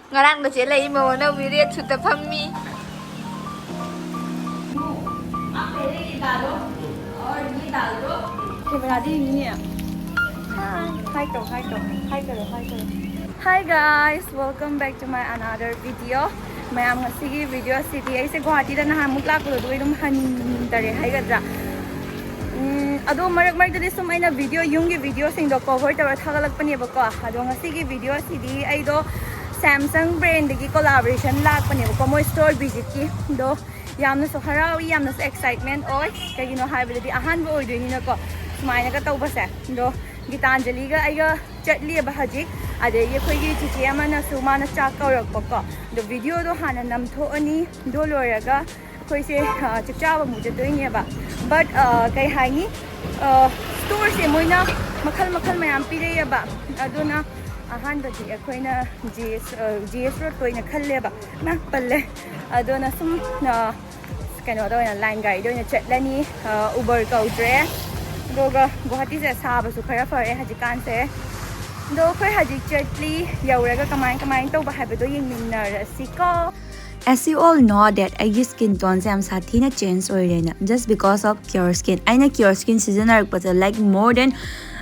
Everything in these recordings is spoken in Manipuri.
ngarang da che lai mo na viret chu ta phammi Hi guys, welcome back to my another video. Mayam ngasigi video city ay se guwahati da nahan mukla ko do idum han tare hai gadra. Ado marak da sum ay na video yung video sing do cover tawar thagalak pani ba ko. Ado ngasigi video city ay do Samsung brand ki collaboration lak pani ba ko mo store visit ki do yamna so harawi yamna so excitement oy kay gino haibadi ahanba oy do ni na ko sumaina ka tawba se do Gitanjali ga aiga chatli ba haji ade ye khoi gi chichi amana suma na chak kawrak ba the video do hana nam tho ani do loraga khoi se chakcha ba mu je doing ba but kai haini store se moina makhal mayam pire ba aduna ahan da ji khoina gs road toina khalle ba na palle aduna sum na kaino do na line guide do na chatlani uber kaudre doga guwahati se saba su khara fare hajikan se do khoi hajik chatli yauraga kamai to ba habe do yingminna siko. As you all know that I skin tone se am sathina change oirena just because of CureSkin. Aina CureSkin season but like more than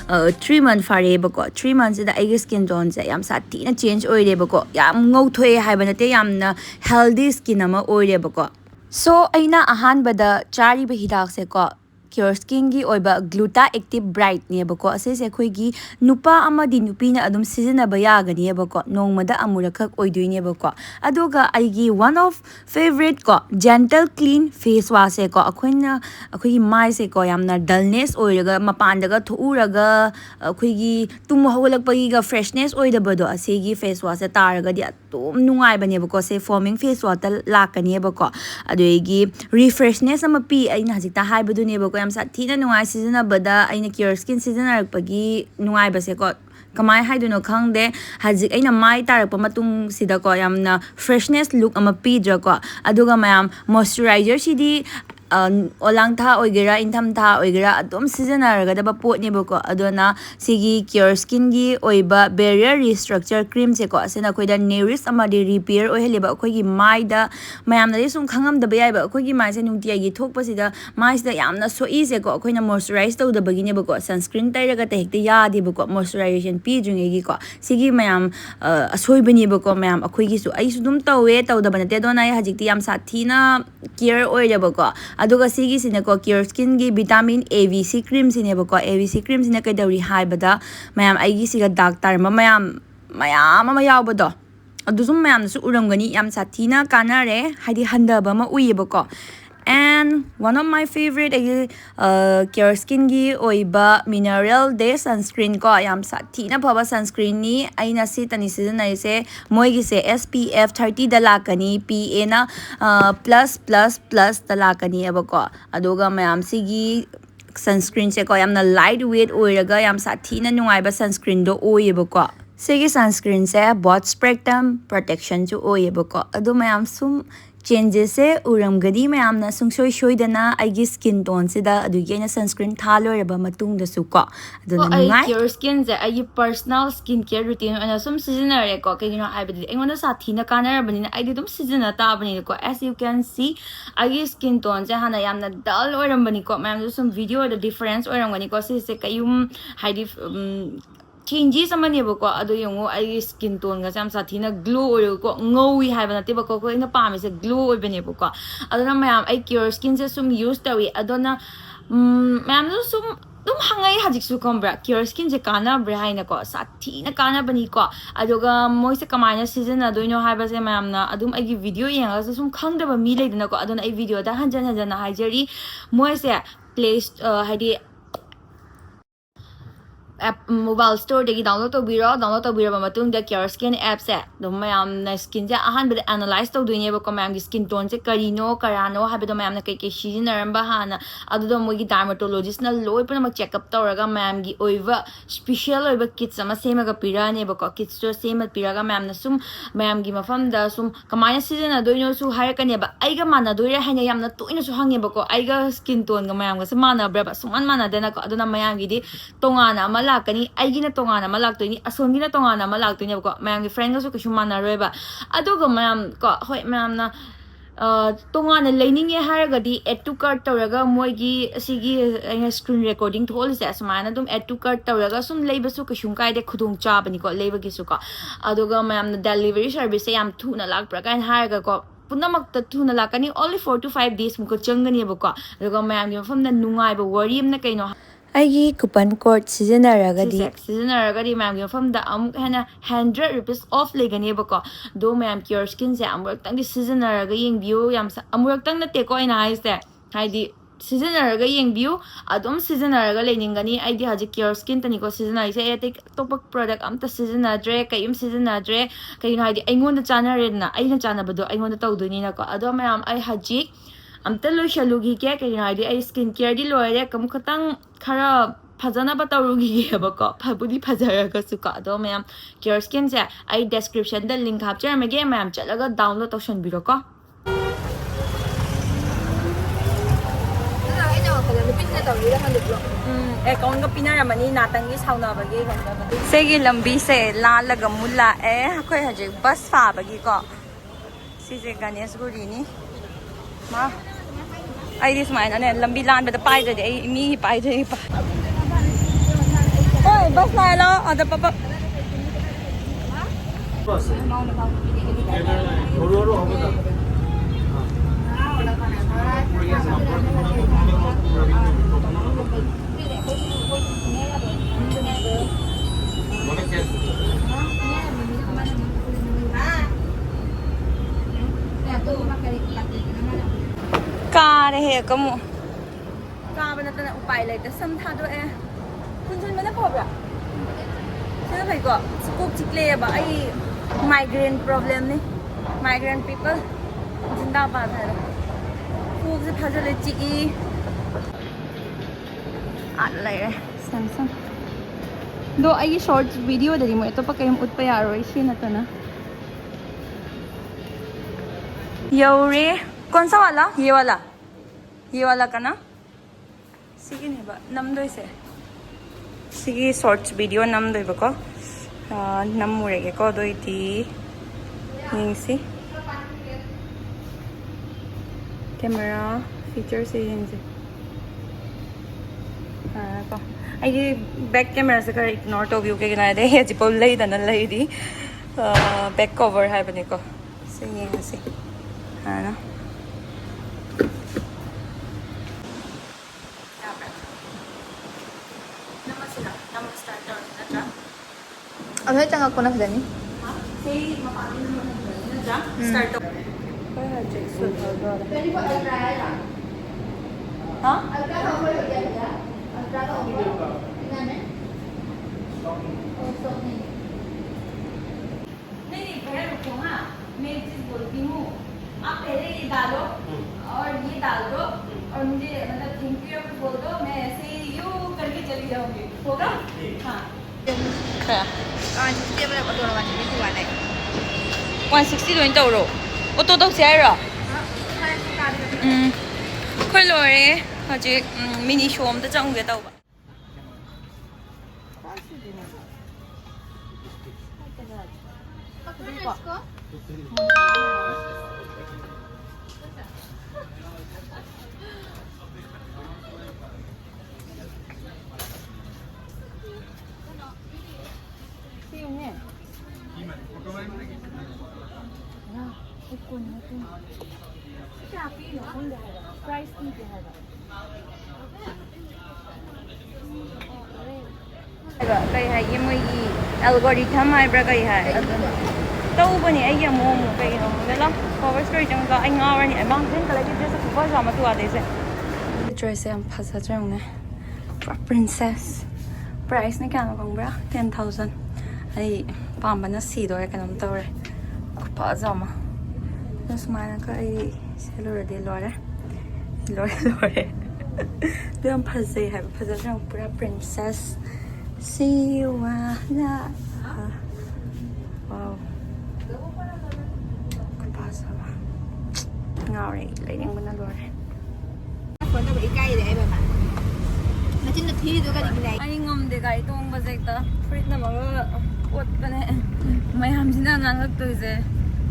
3 months fare bako 3 months da I skin tone se yam sathina change oire bako yam ngau thoe haiba nate yamna healthy skin ama oire bako. So aina ahan bada chari ba hidak se ko CureSkin gi oiba gluta active bright ne bako ase se khoi gi nupa amadi nupi na adum season ba yaga ne bako nongmada amurakhak oidoi ne bako aduga aigi one of favorite ko gentle clean face wash ko akhoina akhoi mai se ko yamna dullness oiraga mapan daga thuuraga akhoi gi tum hawlak pagi ga freshness oida bado ase gi face wash taraga di atum nungai bane bako se foaming face wash lakani bako aduigi refreshness amapi aina hajikta haibadu ne bako sathina nungai season bada aina CureSkin season arakpagi nungai base ko kamai haiduno khangde hajik aina mai tarakpa matung sida ko yamna freshness look ama pidra ko aduga mayam moisturizer sidi olang tha oigera intham tha oigera adom season araga da pot ne bako adona sigi CureSkin gi oiba barrier restructure cream se ko asena koida nourish amadi repair ohele ba khoi gi mai da mayam na sum khangam da bayai ba khoi gi mai se nungti gi thokpa sida mai sida yamna so easy ko khoina moisturize to da bagi ne bako sunscreen tairaga ta hekte ya de bako moisturization pi junge gi ko sigi mayam asoi bani bako mayam akhoi gi su ai su dum tawe taw da banate dona ya hajikti yam sathina care oire bako aduga sigi sine ko CureSkin gi vitamin AVC cream sine bako AVC cream sine kai dauri haibada mayam aigi siga doctor mayam ama yawbado adusum mayam su uramgani yam sathina kanare haidi handaba ma uyebako. And one of my favorite CureSkin gi oiba mineral day sunscreen ko yam sathina phaba sunscreen ni aina si tani season ai se moi gi se SPF 30 da lakani PA na plus da lakani abako aduga mayam sigi sunscreen se ko yamna lightweight oiraga yam sathina nungai ba sunscreen do oyebako sigi sunscreen se both spectrum protection ju oyebako adu mayam sum changes se uramgadi mayam na sungsoi shoidana aigi skin tone sida adugi na sunscreen thalo raba matung da su ko aduna nungai CureSkin je ai personal skincare routine ana sum seasonal ko kagino aibadi engona sathina kana rabani na aidi dum season ta bani ko as you can see aigi skin tone je hana yamna dull orambani ko mayam sum video the difference orangani ko se kayum haidi changes amani bako adu yongo ai skin tone ga sam sathina glow oil ko ngowi haiba nate bako ko ina pame se glow oil bane bako aduna mayam ai CureSkin se sum use tawi aduna mayam sum dum hangai hajik su kombra CureSkin je kana brahaina ko sathina kana bani ko aduga moi se kamaina season aduino haiba se mayam na adum ai video yanga sum khangda ba mi leidana ko aduna ai video da hanjan na haijari moi se place haidi app mobile store degi download to biro matung da CureSkin app se do mayam na skin ja ahan bit analyze to duine ba ko mayam gi skin tone se karino karano ha be do mayam na kai seasonaramba hana adu do mogi dermatologist na loi puna ma check up tawraga mayam gi oiva special oiva kits ama sema ga pirane ba ko kits to sema piraga mayam na sum mayam gi mafam da sum kamaya season adoino su harakane ba aiga mana doire hanya yam na toina su hange ba ko aiga skin tone ga mayam ga se mana bra ba suman mana dena ko aduna mayam gi di tongana lakani aigina tongana ma laktoi ni asongina tongana ma laktoi ne ko mayam gi friend ga su kishu manaroi ba aduga mayam ko hoi mayam na tongana learning haragadi add to cart tawraga moigi asigi screen recording thol se asmana dum add to cart tawraga sum leiba su kashum kai de khudung cha bani ko leiba gi su ko aduga mayam delivery service yam thuna lak pra kan haraga ko punamak ta thuna lakani only 4 to 5 days muko changani ba ko aduga mayam gi mafam na nungai ba worry am na kaino Aigi coupon code sizinaragadi ma'am gi mafam da amuk hena 100 rupees off legani ba ko do ma'am CureSkin se amurak tang di sizinaraga yengbiu yam amurak tang na te ko ina haise haidi sizinaraga yengbiu adum sizinaraga leningani aidi haji CureSkin tani ko sizinai se etek topak product amta sizinadre kayum sizinadre kayin haidi aingon da chanare na aina chanabado aingon da tawduni na ko ado ma'am ai haji amta lo shalugi ke kayin haidi ai skin care di loire kam khatang khara phajana ba tawrugi ge ba ko phabudi phajara ga su ka do ma'am CureSkin se ai description da link hapchar me ge ma'am chalaga download tawshan biro ko account ko pinaramani natangi sauna bagi segi lambi se la laga mulla khoi haje bus fa bagi ko si je Ganesh guri ni ma ai this mine ane lambi lan bada pai de ai mi pai de pa oi bus la lo ada papa bus ka re he kamu ka bana tana upai lai ta sam tha do kun chun mana ko bra se bhai ko scoop chikle ba ai migraine problem ni migraine people jinda ba tha खूब से फजल ची lai re samsung do ai short video da mo ito pa kayong utpa yaro isi na to na yaure कौन सा वाला ये वाला का ना sige ne ba namdoi se sige shorts video namdoi ba ko namure ke ko doi ti yingsi camera features se yingsi ko ai back camera se kar ignore to view ke na de he ji pol lai da na lai di back cover hai bani ko se yingsi ha na Ano yung tangak ko na sila ni? Say, mapagin naman na dyan. Start up. Kaya, Jason, Pwede po al-trial lang. Ha? Al-trial ako yung yan. Al-trial ako. Tingnan eh. Oh, stop na yun. नहीं भैया रुको हाँ मैं एक चीज बोलती हूँ आप पहले ये डालो और ये डाल दो और मुझे मतलब थैंक यू बोल दो मैं ऐसे ही यूँ करके चली जाऊंगी होगा हाँ क्या 160 ba ito naman yung ito wala 160 doon daw ro o to daw siya ra khoi lore haji mini show am da chang ge daw ba ko? कई है ये मोई एल्गोरिथम है ब्रा कई है तौबनी आई मो मो कई नो देला कवर स्टोरी जंग का आई ngawani ai bang green color की ड्रेस को जामा तो आदे से ड्रेस है हम फसा जंग princess price ने क्या no बंगब्रा 10,000 ai pambana si do re kanam tawre pa jama das mana ka ai selore de lore de am phase hai phase jang pura princess siwana wow pa jama ngawre lening bana lore Phone na ba ikay de ba ma? Na chin na thi do ka di nai. ai ngom ꯈꯪꯗꯦ ꯒꯥꯔꯤ ꯇꯣꯡꯕꯁꯦ ꯍꯦꯛꯇ ꯐꯨꯔꯤꯠꯅ ꯃꯔꯣꯜ ꯑꯣꯠꯄꯅꯦ ꯃꯌꯥꯝꯁꯤꯅ ꯉꯥꯡꯉꯛꯇꯣꯏꯁꯦ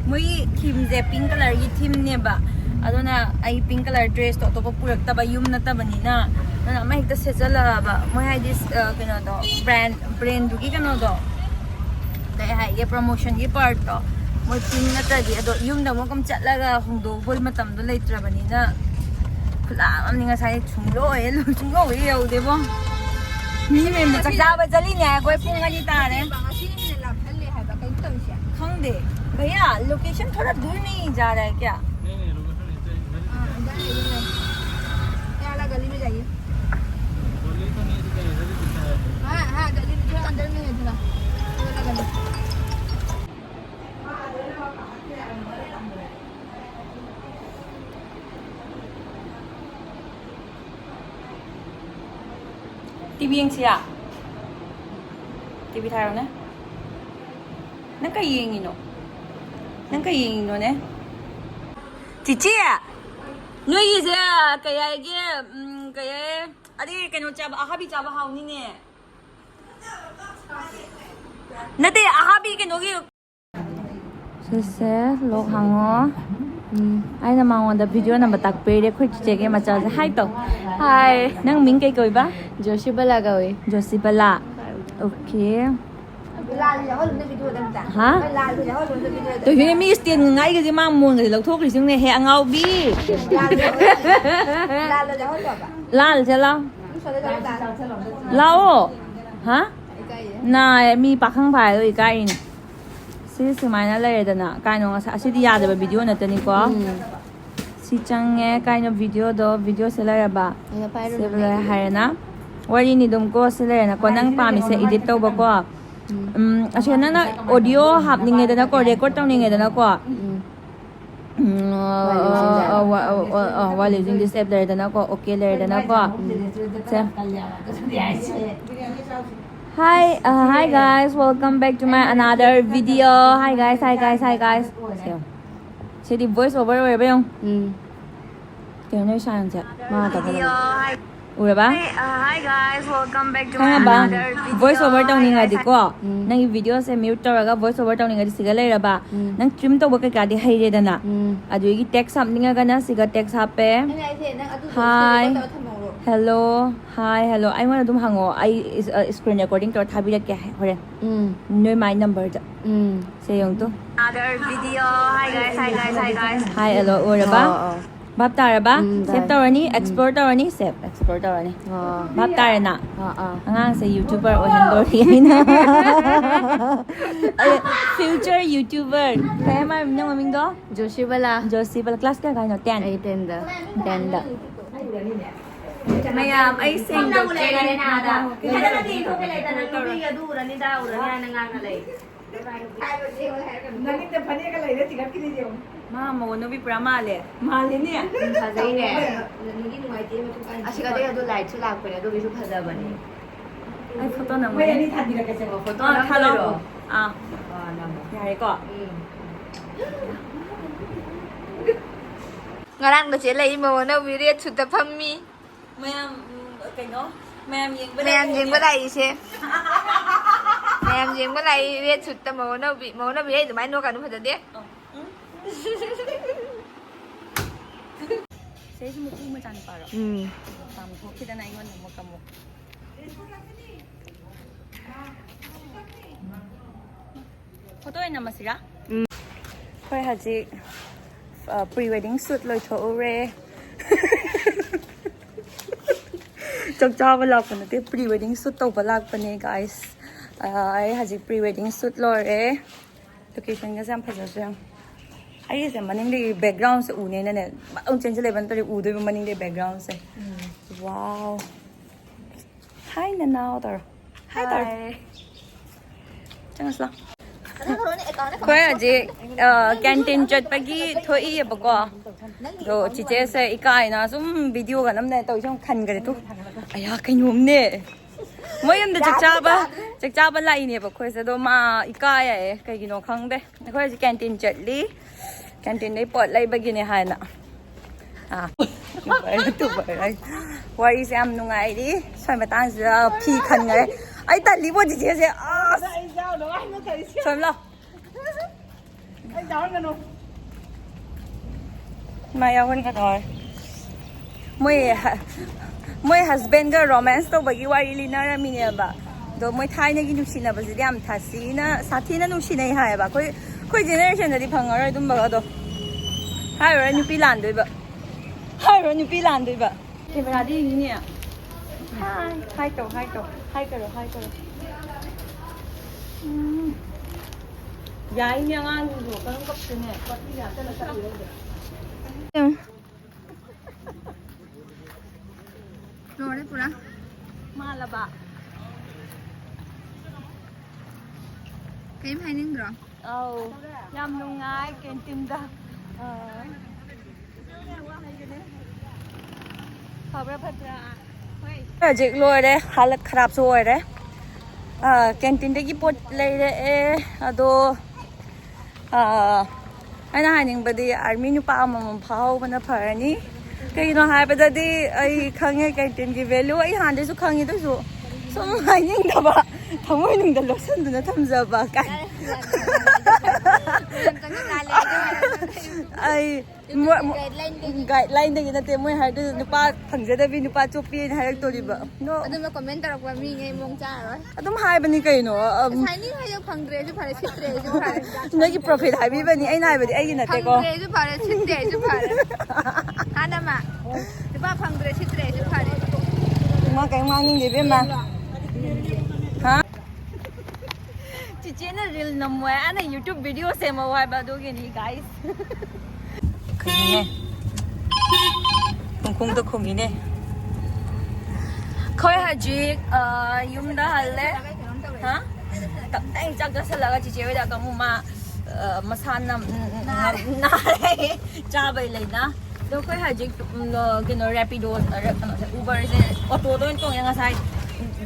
ꯃꯣꯏꯒꯤ ꯊꯤꯝꯁꯦ ꯄꯤꯡ ꯀꯂꯔꯒꯤ ꯊꯤꯝꯅꯦꯕ ꯑꯗꯨꯅ ꯑꯩ ꯄꯤꯡ ꯀꯂꯔ ꯗ꯭ꯔꯦꯁꯇꯣ ꯑꯇꯣꯞꯄ ꯄꯨꯔꯛꯇꯕ ꯌꯨꯝ ꯅꯠꯇꯕꯅꯤꯅ ꯑꯗꯨꯅ ꯑꯃ ꯍꯦꯛꯇ ꯁꯦꯠꯆꯜꯂꯛꯑꯕ ꯃꯣꯏ ꯍꯥꯏꯗꯤ ꯀꯩꯅꯣꯗꯣ ꯕ꯭ꯔꯦꯟꯗꯨꯒꯤ ꯀꯩꯅꯣꯗꯣ ꯀꯩ ꯍꯥꯏꯒꯦ ꯄ꯭ꯔꯣꯃꯣꯁꯟꯒꯤ ꯄꯥꯔꯠꯇꯣ ꯃꯣꯏ ꯄꯤꯡ ꯅꯠꯇ꯭ꯔꯗꯤ ꯑꯗꯣ ꯌꯨꯝꯗ ꯑꯃꯨꯛ ꯆꯠꯂꯒ ꯍꯣꯡꯗꯣꯛꯄꯒꯤ ꯃꯇꯝꯗꯣ ꯂꯩꯇ꯭ꯔꯕꯅꯤ나 ꯈꯨꯂꯥꯛ ꯑꯃꯅꯤ ꯉꯁꯥꯏ ꯁꯨꯡꯂꯣꯏ ꯌꯧꯗꯦꯕꯣ ꯃꯤ ꯃꯌꯥꯝꯗ ꯆꯥꯛ ꯆꯥꯕ ꯆꯠꯂꯤꯅꯦ ꯑꯩꯈꯣꯏ ꯄꯨꯡ 2 ꯇꯥꯔꯦ खंदे भैया लोकेशन थोड़ा दूर नहीं जा रहा है क्या नहीं लोकेशन इधर वाला गली में जाइए गली तो नहीं इधर ही दिखता है हाँ गली जो अंदर में है थोड़ा वो वाला गली TV yang siya TV tayo na nang kayingin no ne Cici noi ye kaya ge kaya adi kano chaba ahabi chaba hauni ne nate ahabi kano ge se lok hango ai na mangwon da video na batak pe re khoi che ge macha se hi to hi nang ming kai koi ba Joshibala gawi. Josibala okay hả? Tôi thấy mi tiền ngay cái mang muôn cái lộc thuốc thì chúng này hẹ ngao bi. La là sao? Lao hả? Này mi bạc không phải rồi cái này. Xí mai nó lấy được nè, cái nó sẽ đi ra được video này tên quá. Xí chẳng nghe cái nó video sẽ lấy ba. Sẽ lấy hay nè. Vậy thì đồng cô sẽ lấy nè, còn năng pa mi sẽ edit tàu bao qua. Asya na audio happening ngayon na ko record tong ngayon na ko while using this app there na ko okay there na ko hi guys welcome back to my another video hi guys say the voice over ba yung kaya na siya siya mga video Ura ba? Hi guys, welcome back to my another video. Voice over tong ninga di ko. Nang video se mute tawraga voice over tong ninga di siga leira ba. Nang trim to ka di haire da na. Adu gi text up ninga gana siga text hape. Hi. Hello. Hi, hello. I want to hango. I is screen recording to thabi ke hore. No my number da. Say yung to. Another video. Hi guys. Hi, hello. Ura ba? Bab tara ba? Save tawani, explore tawani, save, explore tawani. Bab tara na. Angang sa YouTuber o handori na. Future YouTuber. Kaya nang maming do? Joshibala. Class ka kano? 10. Ay, 10 da. 10 da. Mayam ay sing do. Kaya na da. Kaya na din ko kaya tanang lubi ga dura ni daura niya nangangalay. Nangit na pani ka lay na tigat kini diyo. Mama, ano bi pra male? Male niya. Fazay ne. Asika de ado light su lak pare ado bisu phaza bani. Ay photo na mo. May ani thadi ra kasi ko Photo Ah, na hello. pero. Ah, Namo. yari ko. Ngarang da che lai mo na video chu ta phammi. Mayam, kano? Mayam Mayam ba lai che. Mayam jing ba lai video chu ta mo na bi ai mai no ka no phaza de. Say mo ko mo chan paro. Tam ko kita na ingon mo kamo. Photo ay naman sila? Hoy haji pre-wedding shoot loi tho re. Chak cha wala pa na te pre-wedding shoot to balak pa ne guys. Ay haji pre-wedding shoot lo re. Location ga sam phaja jang. Ay se maning de background se une na ne. Ang change le ban to u do maning de background se. Wow. Hi Nanao tar. Hi tar. Changas la. Khoi aji canteen chat pagi thoi ye bako. Do chiche se ikai na sum video ga nam ne to jong khan gare tu. Aya kainom ne. Moyam de chakchaba lai ne ba khoi se do ma ikai ai kai gi no khang de. Khoi aji canteen chat li. Canteen nei pot lai bagi ne ha na. Tu bai. Wari se am nungai di. Sai ma tan se phi khan ngai. ai tận lý bộ chị chia sẻ Anh sao đó anh nó thấy siêu. sớm lo Anh cháu gần không? mai ao hơn cả rồi moi husband ga romance to bagi wari lina ra mine ba do moi thai na gi nu sina ba ji am thasi na sathi na nu sinai hai ba koi generation da di phanga ra dum ba do hai ra nu pi lan doi ba hai ra nu pi lan doi ba camera di ni ne hai to yai nya ngang du kan kap ne pat ni ya ta la ta Rồi đấy Pura. ma la ba Em hay nín rồi. yam nung ngai ken tim da khabra phatra project loi de halat kharab so oi de canteen de gi pot lei de ado aina haning badi army nu pa amam phau bana pharani kaino hai badadi ai khange canteen gi value ai han de su khangi de su som haning da ba thamoi nung da losan du na thamja ba kai ai guideline de na te moi hai de nupa phangja da bi nupa chopi hai rak tori ba no Adun ma comment tarak ba mi ngai mong cha rồi. adum hai bani kaino Sai ni hay phang dre ju phare sit dre ju phare. na gi profit hai bi bani ai nai badi ai gi na te ko Phang dre ju phare sit dre ju phare. Ana ma. Di ba phang dre sit dre ju phare. ma kai mang ning ge be ma ha chị chế nó reel nằm ngoài anh này YouTube video xem mà hoài bà đôi cái này guys không nghe không được không nghe khơi hả chị yum đã hả lẽ hả tập anh chắc chắn sẽ là chị chế bây giờ có mà masan nằm này cha bây lấy na đâu khơi hả chị cái nó rapido Uber auto đó con yang ngasai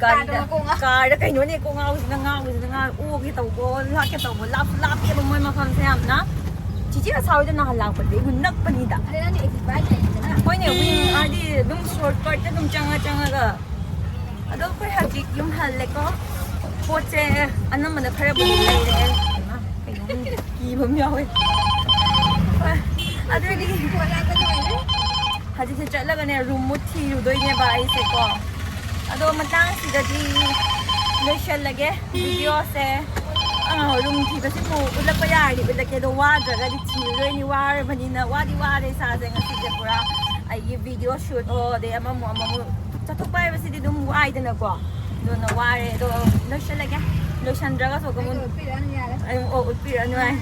car da kai no ne ko ngau u ki tau ko la ke tau lap ye moi ma pham sam na chi chi sau de na halang pa de hun nak pa ni da Ada ni exit bike ni na. koi ne wing adi dum shortcut de dum changa ga ado koi ha ji yum hal le ko po che anam ma da khare bu lai de kai no ki bum yaw ado di Ko la ka ni. ha ji se chat la ga ne room mu thi ru doi ne ba ai se ko ado matang sidadi lotion lage video se room thi ba simu ulak pa yari ulak ke do wa draga di chire ni war banina wa di wa re sa se ngasi je pura ai video shoot o de amamu chatuk pai ba sidi dum wai de na ko do na wa re do lotion lage lotion draga so ko mun Pi ran ya la. ai o utpi ran wai